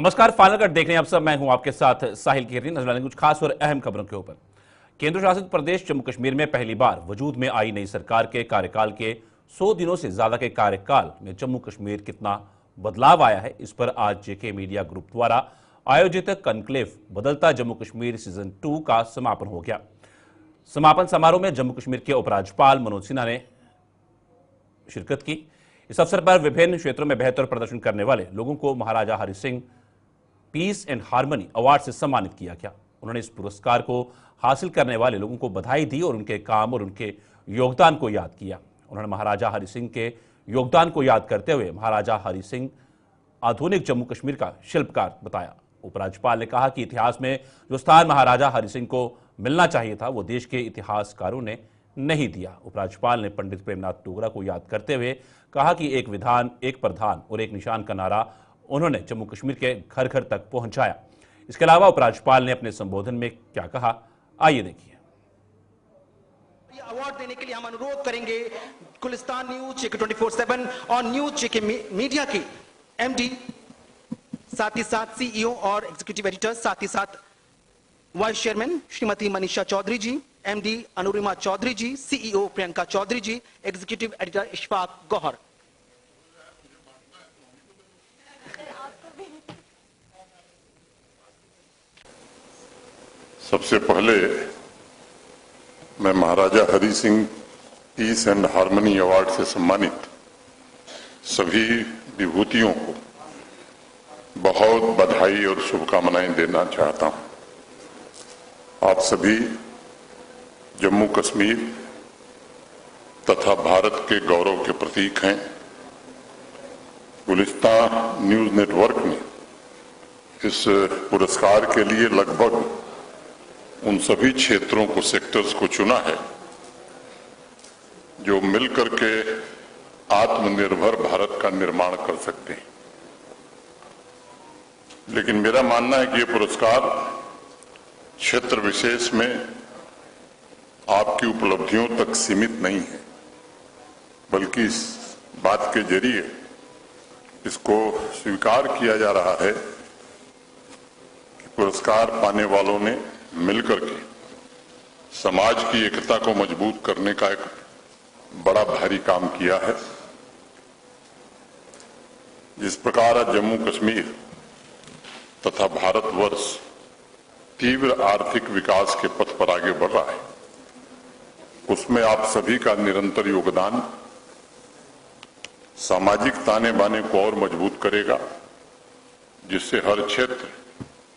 नमस्कार, final cut देख रहे हैं आप सब। मैं हूं आपके साथ साहिल किरनी। नजर डालेंगे कुछ खास और अहम खबरों के ऊपर। केंद्र शासित प्रदेश जम्मू कश्मीर में पहली बार वजूद में आई नई सरकार के कार्यकाल के 100 दिनों से ज्यादा के कार्यकाल में जम्मू कश्मीर कितना बदलाव आया है, इस पर आज जेके मीडिया ग्रुप द्वारा आयोजित कनक्लेव बदलता जम्मू कश्मीर सीजन 2 का समापन हो गया। समापन समारोह में जम्मू कश्मीर के उपराज्यपाल मनोज सिन्हा ने शिरकत की। इस अवसर पर विभिन्न क्षेत्रों में बेहतर प्रदर्शन करने वाले लोगों को Maharaja Hari Singh peace and harmony award से सम्मानित किया गया। उन्होंने इस पुरस्कार को हासिल करने वाले लोगों को बधाई दी और उनके काम और उनके योगदान को याद किया। उन्होंने महाराजा हरि सिंह के योगदान को याद करते हुए महाराजा हरि सिंह आधुनिक जम्मू कश्मीर का शिल्पकार बताया। उपराज्यपाल ने कहा कि इतिहास में जो स्थान महाराजा हरि सिंह को मिलना चाहिए था वो देश के इतिहासकारों ने नहीं दिया। उपराज्यपाल ने पंडित प्रेमनाथ डोगरा को याद करते हुए कहा कि एक विधान, एक प्रधान और एक निशान का नारा उन्होंने जम्मू कश्मीर के घर घर तक पहुंचाया। इसके अलावा उपराज्यपाल ने अपने संबोधन में क्या कहा, आइए देखिए। अवार्ड देने के लिए हम अनुरोध करेंगे गुलिस्तान न्यूज, जेके 24/7 और न्यूज जेके मीडिया के एमडी, साथ ही साथ सीईओ और एग्जीक्यूटिव एडिटर, साथ ही साथ vice chairman Shrimati Manisha Chaudhary ji, MD Anurima Chaudhary ji, CEO Priyanka Chaudhary ji, executive editor Ishfaq Gauhar. सबसे पहले मैं Maharaja Hari Singh peace and harmony award से सम्मानित सभी विभूतियों को बहुत बधाई और शुभकामनाएं देना चाहता हूं। आप सभी जम्मू कश्मीर तथा भारत के गौरव के प्रतीक हैं। गुलिस्तान न्यूज नेटवर्क ने इस पुरस्कार के लिए लगभग उन सभी क्षेत्रों को, सेक्टर्स को चुना है जो मिलकर के आत्मनिर्भर भारत का निर्माण कर सकते हैं। लेकिन मेरा मानना है कि ये पुरस्कार क्षेत्र विशेष में आपकी उपलब्धियों तक सीमित नहीं है, बल्कि इस बात के जरिए इसको स्वीकार किया जा रहा है कि पुरस्कार पाने वालों ने मिलकर के समाज की एकता को मजबूत करने का एक बड़ा भारी काम किया है। जिस प्रकार आज जम्मू कश्मीर तथा भारतवर्ष तीव्र आर्थिक विकास के पथ पर आगे बढ़ रहा है, उसमें आप सभी का निरंतर योगदान सामाजिक ताने बाने को और मजबूत करेगा, जिससे हर क्षेत्र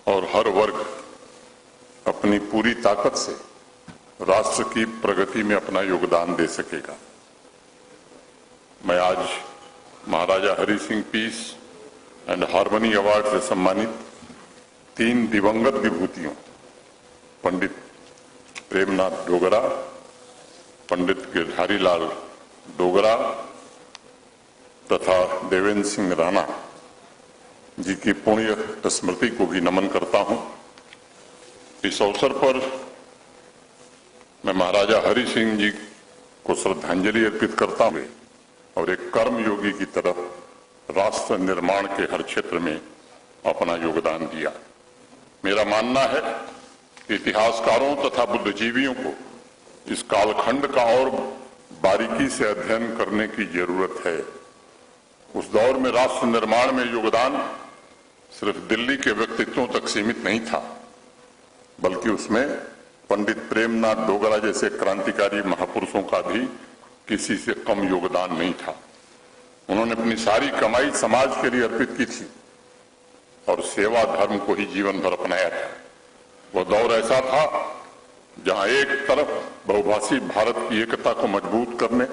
और हर वर्ग अपनी पूरी ताकत से राष्ट्र की प्रगति में अपना योगदान दे सकेगा। मैं आज Maharaja Hari Singh peace and harmony award से सम्मानित 3 दिवंगत विभूतियों, पंडित प्रेमनाथ डोगरा, पंडित गिरधारी लाल डोगरा तथा देवेंद्र सिंह राणा जी की पुण्य स्मृति को भी नमन करता हूं। इस अवसर पर मैं महाराजा हरि सिंह जी को श्रद्धांजलि अर्पित करता हूं और एक कर्मयोगी की तरह राष्ट्र निर्माण के हर क्षेत्र में अपना योगदान दिया। मेरा मानना है कि इतिहासकारों तथा बुद्धिजीवियों को इस कालखंड का और बारीकी से अध्ययन करने की जरूरत है। उस दौर में राष्ट्र निर्माण में योगदान सिर्फ दिल्ली के व्यक्तित्वों तक सीमित नहीं था, बल्कि उसमें पंडित प्रेमनाथ डोगरा जैसे क्रांतिकारी महापुरुषों का भी किसी से कम योगदान नहीं था। उन्होंने अपनी सारी कमाई समाज के लिए अर्पित की थी और सेवा धर्म को ही जीवन भर अपनाया था। वह दौर ऐसा था जहां एक तरफ बहुभाषी भारत की एकता को मजबूत करने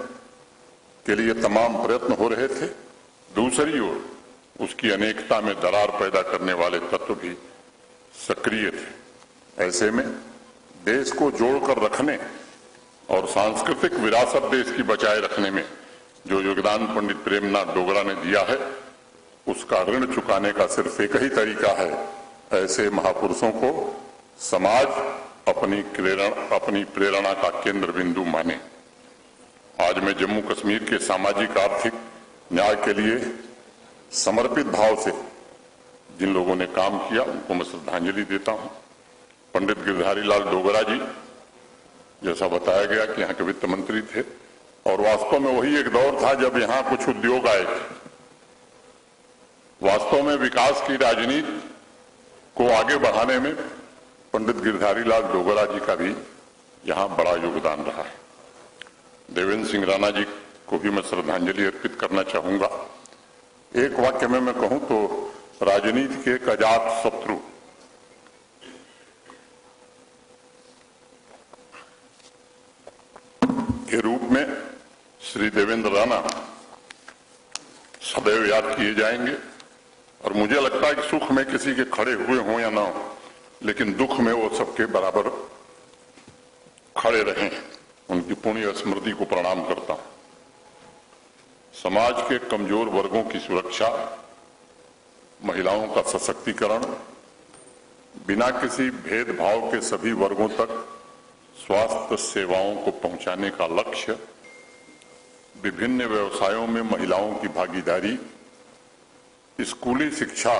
के लिए तमाम प्रयत्न हो रहे थे, दूसरी ओर उसकी अनेकता में दरार पैदा करने वाले तत्व भी सक्रिय थे। ऐसे में देश को जोड़कर रखने और सांस्कृतिक विरासत देश की बचाए रखने में जो योगदान पंडित प्रेमनाथ डोगरा ने दिया है, उसका ऋण चुकाने का सिर्फ एक ही तरीका है, ऐसे महापुरुषों को समाज अपनी प्रेरणा का केंद्र बिंदु माने। आज मैं जम्मू कश्मीर के सामाजिक आर्थिक न्याय के लिए समर्पित भाव से जिन लोगों ने काम किया उनको मैं श्रद्धांजलि देता हूं। पंडित गिरधारी लाल डोगरा जी, जैसा बताया गया कि यहाँ के वित्त मंत्री थे, और वास्तव में वही एक दौर था जब यहाँ कुछ उद्योग आए थे। वास्तव में विकास की राजनीति को आगे बढ़ाने में पंडित गिरधारी लाल डोगरा जी का भी यहाँ बड़ा योगदान रहा है। देवेंद्र सिंह राणा जी को भी मैं श्रद्धांजलि अर्पित करना चाहूंगा। एक वाक्य में मैं कहूं तो राजनीति के एक अजात शत्रु के रूप में श्री देवेंद्र राणा सदैव याद किए जाएंगे, और मुझे लगता है कि सुख में किसी के खड़े हुए हों या ना हो, लेकिन दुख में वो सबके बराबर खड़े रहें। उनकी पुण्य स्मृति को प्रणाम करता हूं। समाज के कमजोर वर्गों की सुरक्षा, महिलाओं का सशक्तिकरण, बिना किसी भेदभाव के सभी वर्गों तक स्वास्थ्य सेवाओं को पहुंचाने का लक्ष्य, विभिन्न व्यवसायों में महिलाओं की भागीदारी, स्कूली शिक्षा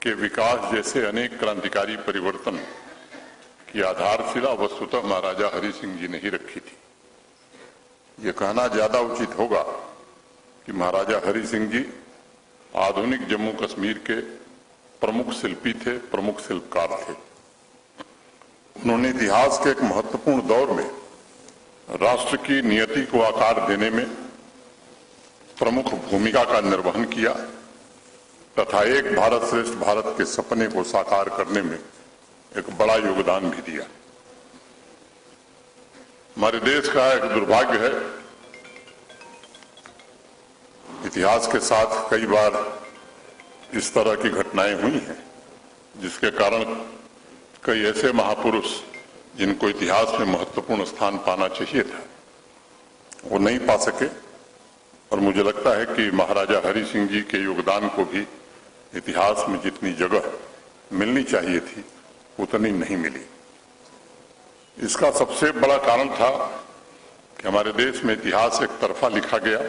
के विकास जैसे अनेक क्रांतिकारी परिवर्तन की आधारशिला वस्तुतः महाराजा हरि सिंह जी ने ही रखी थी। ये कहना ज्यादा उचित होगा कि महाराजा हरि सिंह जी आधुनिक जम्मू कश्मीर के प्रमुख शिल्पी थे, प्रमुख शिल्पकार थे। उन्होंने इतिहास के एक महत्वपूर्ण दौर में राष्ट्र की नियति को आकार देने में प्रमुख भूमिका का निर्वहन किया तथा एक भारत श्रेष्ठ भारत के सपने को साकार करने में एक बड़ा योगदान भी दिया। हमारे देश का एक दुर्भाग्य है, इतिहास के साथ कई बार इस तरह की घटनाएं हुई हैं जिसके कारण कई ऐसे महापुरुष जिनको इतिहास में महत्वपूर्ण स्थान पाना चाहिए था वो नहीं पा सके, और मुझे लगता है कि महाराजा हरि सिंह जी के योगदान को भी इतिहास में जितनी जगह मिलनी चाहिए थी उतनी नहीं मिली। इसका सबसे बड़ा कारण था कि हमारे देश में इतिहास एक तरफा लिखा गया।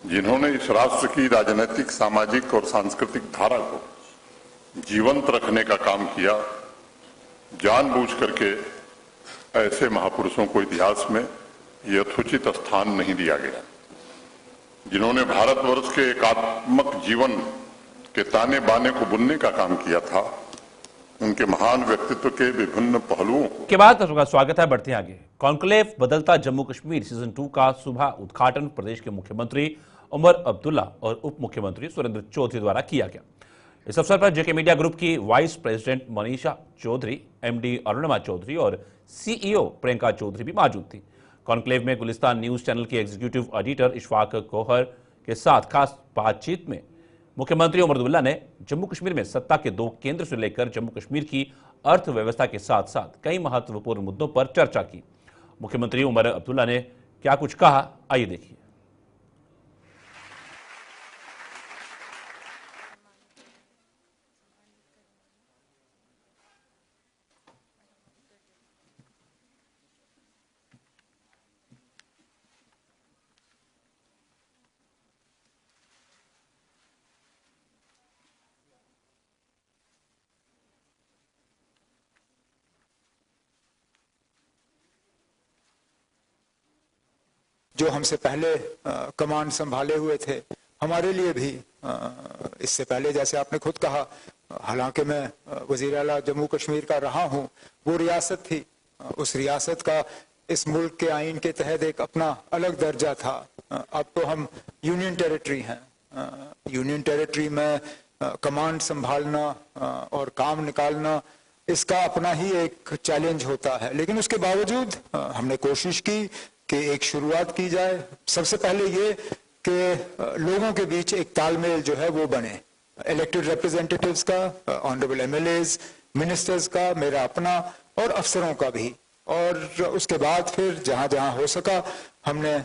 जिन्होंने इस राष्ट्र की राजनीतिक, सामाजिक और सांस्कृतिक धारा को जीवंत रखने का काम किया, जानबूझ करके ऐसे महापुरुषों को इतिहास में यथोचित स्थान नहीं दिया गया। जिन्होंने भारतवर्ष के एकात्मक जीवन के ताने बाने को बुनने का काम किया था, उनके महान व्यक्तित्व के विभिन्न पहलुओं के बाद आपका स्वागत है। बढ़ते हैं आगे। कॉन्क्लेव बदलता जम्मू कश्मीर सीजन 2 का सुबह उद्घाटन प्रदेश के मुख्यमंत्री उमर अब्दुल्ला और उप मुख्यमंत्री सुरेंद्र चौधरी द्वारा किया गया। इस अवसर पर जेके मीडिया ग्रुप की vice president Manisha Chaudhary, MD Arunima Chaudhary और सीईओ प्रियंका चौधरी भी मौजूद थी। कॉन्क्लेव में गुलिस्तान न्यूज चैनल के एग्जीक्यूटिव एडिटर इशफाक कोहर के साथ खास बातचीत में मुख्यमंत्री उमर अब्दुल्ला ने जम्मू कश्मीर में सत्ता के 2 केंद्र से लेकर जम्मू कश्मीर की अर्थव्यवस्था के साथ साथ कई महत्वपूर्ण मुद्दों पर चर्चा की। मुख्यमंत्री उमर अब्दुल्ला ने क्या कुछ कहा, आइए देखिए। जो हमसे पहले कमांड संभाले हुए थे, हमारे लिए भी इससे पहले, जैसे आपने खुद कहा, हालांकि मैं वजीर आला जम्मू कश्मीर का रहा हूं, वो रियासत थी। उस रियासत का इस मुल्क के आइन के तहत एक अपना अलग दर्जा था। अब तो हम यूनियन टेरिटरी हैं। यूनियन टेरिटरी में कमांड संभालना और काम निकालना, इसका अपना ही एक चैलेंज होता है। लेकिन उसके बावजूद हमने कोशिश की कि एक शुरुआत की जाए। सबसे पहले ये कि लोगों के बीच एक तालमेल जो है वो बने, इलेक्टेड रिप्रेजेंटेटिव्स का, ऑनरेबल एमएलएज, मिनिस्टर्स का, मेरा अपना और अफसरों का भी। और उसके बाद फिर जहां जहां हो सका हमने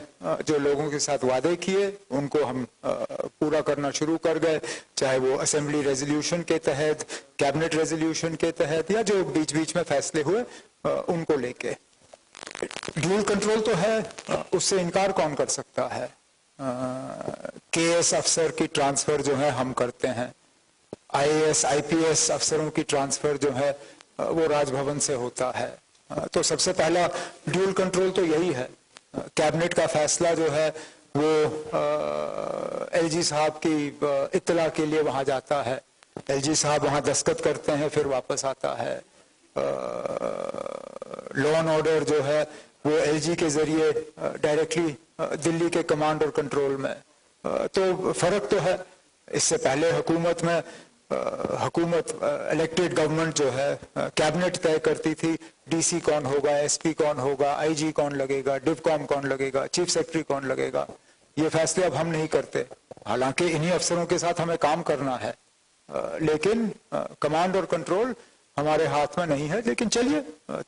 जो लोगों के साथ वादे किए उनको हम पूरा करना शुरू कर गए, चाहे वो असेंबली रेजोल्यूशन के तहत, कैबिनेट रेजोल्यूशन के तहत, या जो बीच बीच में फैसले हुए उनको लेके। ड्यूल कंट्रोल तो है, उससे इनकार कौन कर सकता है। केएस अफसर की ट्रांसफर जो है हम करते हैं, IAS IPS अफसरों की ट्रांसफर जो है वो राजभवन से होता है। तो सबसे पहला ड्यूल कंट्रोल तो यही है। कैबिनेट का फैसला जो है वो LG साहब की इत्तला के लिए वहां जाता है, LG साहब वहां दस्तखत करते हैं, फिर वापस आता है। लॉ एंड ऑर्डर जो है वो LG के जरिए डायरेक्टली दिल्ली के कमांड और कंट्रोल में। तो फर्क तो है। इससे पहले हुकूमत में इलेक्टेड गवर्नमेंट जो है कैबिनेट तय करती थी DC कौन होगा, SP कौन होगा, IG कौन लगेगा, डिवकॉम कौन लगेगा, चीफ सेक्रेटरी कौन लगेगा। ये फैसले अब हम नहीं करते। हालांकि इन्हीं अफसरों के साथ हमें काम करना है, लेकिन कमांड और कंट्रोल हमारे हाथ में नहीं है। लेकिन चलिए,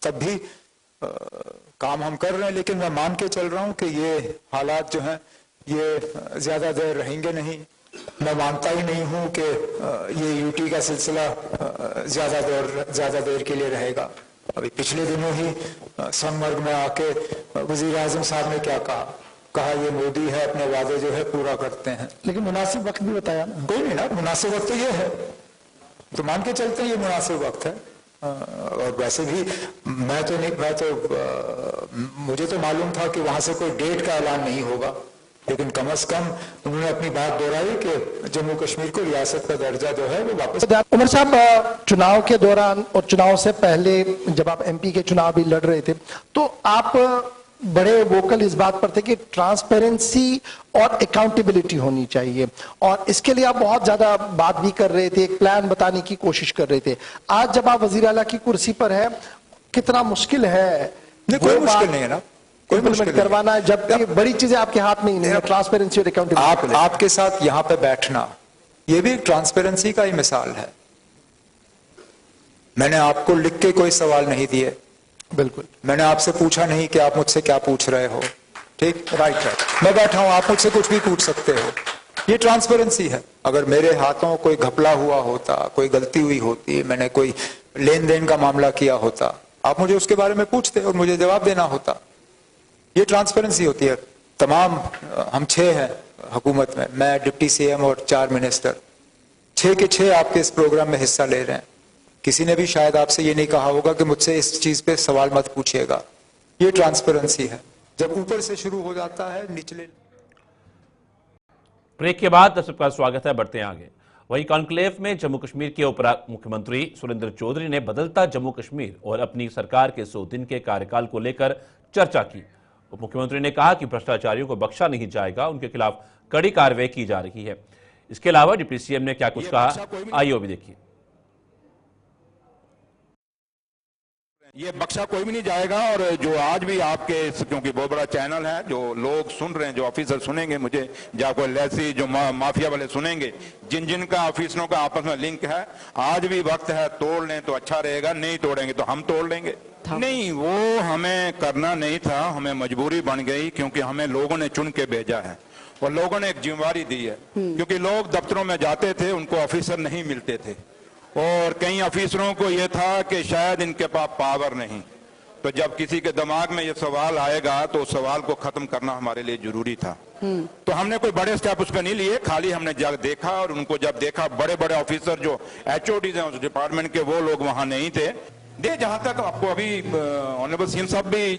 तब भी काम हम कर रहे हैं। लेकिन मैं मान के चल रहा हूं कि ये हालात जो हैं ये ज्यादा देर रहेंगे नहीं। मैं मानता ही नहीं हूं कि ये UT का सिलसिला ज्यादा देर के लिए रहेगा। अभी पिछले दिनों ही सोनमर्ग में आके वजीर आजम साहब ने क्या कहा ये मोदी है, अपने वादे जो है पूरा करते हैं। लेकिन मुनासिब वक्त भी बताया ना। कोई नहीं ना, मुनासिब वक्त तो ये है, तो मान के चलते हैं ये मुनासिब वक्त है। और वैसे भी मुझे तो मालूम था कि वहां से कोई डेट का ऐलान नहीं होगा, लेकिन कम से कम उन्होंने अपनी बात दोहराई कि जम्मू कश्मीर को रियासत का दर्जा जो है वो वापस। उमर साहब, चुनाव के दौरान और चुनाव से पहले जब आप MP के चुनाव भी लड़ रहे थे, तो आप बड़े वोकल इस बात पर थे कि ट्रांसपेरेंसी और अकाउंटेबिलिटी होनी चाहिए, और इसके लिए आप बहुत ज्यादा बात भी कर रहे थे, एक प्लान बताने की कोशिश कर रहे थे। आज जब आप वजीर आला की कुर्सी पर है, कितना मुश्किल है? कोई मुश्किल नहीं है ना, कोई मुश्किल करवाना, जबकि बड़ी चीजें आपके हाथ में ही नहीं है, ट्रांसपेरेंसी और अकाउंटेबिलिटी। आपके साथ यहाँ पे बैठना, ये भी ट्रांसपेरेंसी का ही मिसाल है। मैंने आपको लिख के कोई सवाल नहीं दिए, बिल्कुल। मैंने आपसे पूछा नहीं कि आप मुझसे क्या पूछ रहे हो। ठीक, राइट। मैं बैठा हूं, आप मुझसे कुछ भी पूछ सकते हो। ये ट्रांसपेरेंसी है। अगर मेरे हाथों कोई घपला हुआ होता, कोई गलती हुई होती, मैंने कोई लेन देन का मामला किया होता, आप मुझे उसके बारे में पूछते और मुझे जवाब देना होता। ये ट्रांसपेरेंसी होती है। तमाम हम 6 हैं हुकूमत में, मैं डिप्टी CM और 4 मिनिस्टर, 6 के 6 आपके इस प्रोग्राम में हिस्सा ले रहे हैं। किसी ने भी शायद आपसे ये नहीं कहा होगा कि मुझसे इस चीज पे सवाल मत पूछिएगा। ये ट्रांसपेरेंसी है। जब ऊपर से शुरू हो जाता है निचले। ब्रेक के बाद सबका स्वागत है, बढ़ते हैं आगे। वहीं कॉन्क्लेव में जम्मू कश्मीर के उप मुख्यमंत्री सुरेंद्र चौधरी ने बदलता जम्मू कश्मीर और अपनी सरकार के 100 दिन के कार्यकाल को लेकर चर्चा की। उप मुख्यमंत्री ने कहा कि भ्रष्टाचारियों को बख्शा नहीं जाएगा, उनके खिलाफ कड़ी कार्रवाई की जा रही है। इसके अलावा डिप्टी CM ने क्या कुछ कहा, आइए भी देखिए। ये बख्शा कोई भी नहीं जाएगा। और जो आज भी आपके, क्योंकि बहुत बड़ा चैनल है, जो लोग सुन रहे हैं, जो ऑफिसर सुनेंगे मुझे, या कोई लैसी जो माफिया वाले सुनेंगे, जिन जिन का ऑफिसरों का आपस में लिंक है, आज भी वक्त है, तोड़ लें तो अच्छा रहेगा, नहीं तोड़ेंगे तो हम तोड़ लेंगे। नहीं, वो हमें करना नहीं था, हमें मजबूरी बन गई, क्योंकि हमें लोगों ने चुन के भेजा है और लोगों ने एक जिम्मेवारी दी है। क्योंकि लोग दफ्तरों में जाते थे, उनको ऑफिसर नहीं मिलते थे, और कई अफीसरों को यह था कि शायद इनके पास पावर नहीं। तो जब किसी के दिमाग में ये सवाल आएगा तो उस सवाल को खत्म करना हमारे लिए जरूरी था। तो हमने कोई बड़े स्टेप उस पर नहीं लिए, खाली हमने जब देखा, और उनको जब देखा, बड़े बड़े ऑफिसर जो HODs हैं उस डिपार्टमेंट के, वो लोग वहां नहीं थे। जहां तक आपको अभी ऑनरेबल CM साहब भी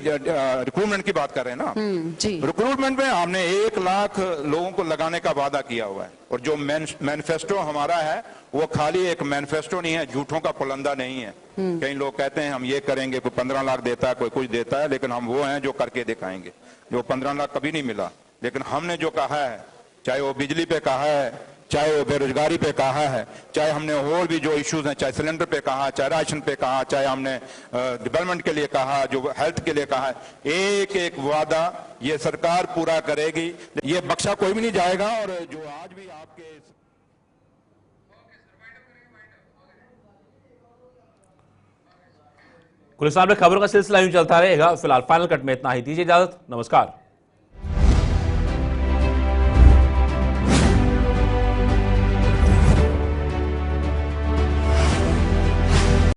रिक्रूटमेंट की बात कर रहे हैं ना, जी, रिक्रूटमेंट में हमने 1 लाख लोगों को लगाने का वादा किया हुआ है। और जो मैनिफेस्टो हमारा है वो खाली एक मैनिफेस्टो नहीं है, झूठों का पुलंदा नहीं है। कई लोग कहते हैं हम ये करेंगे, कोई 15 लाख देता है, कोई कुछ देता है, लेकिन हम वो हैं जो करके दिखाएंगे। जो 15 लाख कभी नहीं मिला, लेकिन हमने जो कहा है, चाहे वो बिजली पे कहा है, चाहे वो बेरोजगारी पे कहा है, चाहे हमने और भी जो इश्यूज हैं, चाहे सिलेंडर पे कहा, चाहे राशन पे कहा, चाहे हमने डेवलपमेंट के लिए कहा, जो हेल्थ के लिए कहा है, एक एक वादा ये सरकार पूरा करेगी। ये बख्शा कोई भी नहीं जाएगा। और जो आज भी आपके गुलिस्तान में खबरों का सिलसिला यूं चलता रहेगा। फिलहाल फाइनल कट में इतना ही, दीजिए इजाजत, नमस्कार।